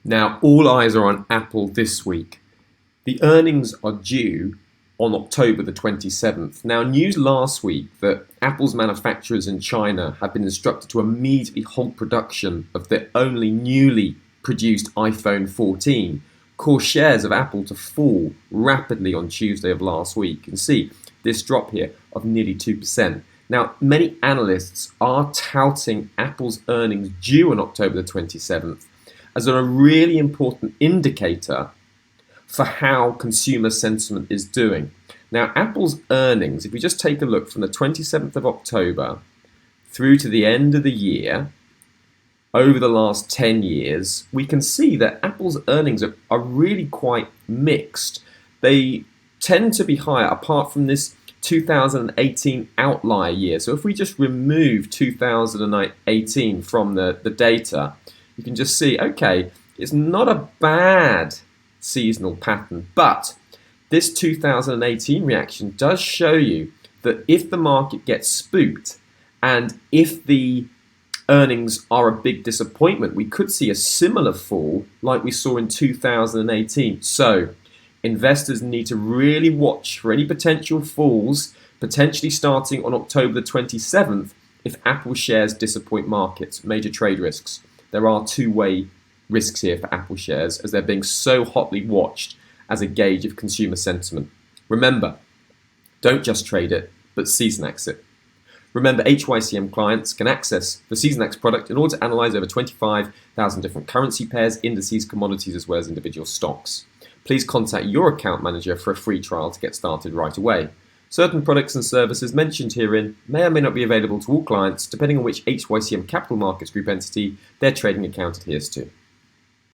Now, all eyes are on Apple this week. The earnings are due on October the 27th. Now, news last week that Apple's manufacturers in China have been instructed to immediately halt production of their only newly produced iPhone 14 caused shares of Apple to fall rapidly on Tuesday of last week. You can see this drop here of nearly 2%. Now, many analysts are touting Apple's earnings due on October the 27th as a really important indicator for how consumer sentiment is doing. Now, Apple's earnings, if we just take a look from the 27th of October through to the end of the year, over the last 10 years, we can see that Apple's earnings are really quite mixed. They tend to be higher apart from this 2018 outlier year. So if we just remove 2018 from the data, you can just see, okay, it's not a bad seasonal pattern, but this 2018 reaction does show you that if the market gets spooked and if the earnings are a big disappointment, we could see a similar fall like we saw in 2018. So investors need to really watch for any potential falls, potentially starting on October the 27th if Apple shares disappoint markets, major trade risks. There are two-way risks here for Apple shares as they're being so hotly watched as a gauge of consumer sentiment. Remember, don't just trade it, but season exit. Remember, HYCM clients can access the SeasonX product in order to analyze over 25,000 different currency pairs, indices, commodities, as well as individual stocks. Please contact your account manager for a free trial to get started right away. Certain products and services mentioned herein may or may not be available to all clients, depending on which HYCM Capital Markets Group entity their trading account adheres to.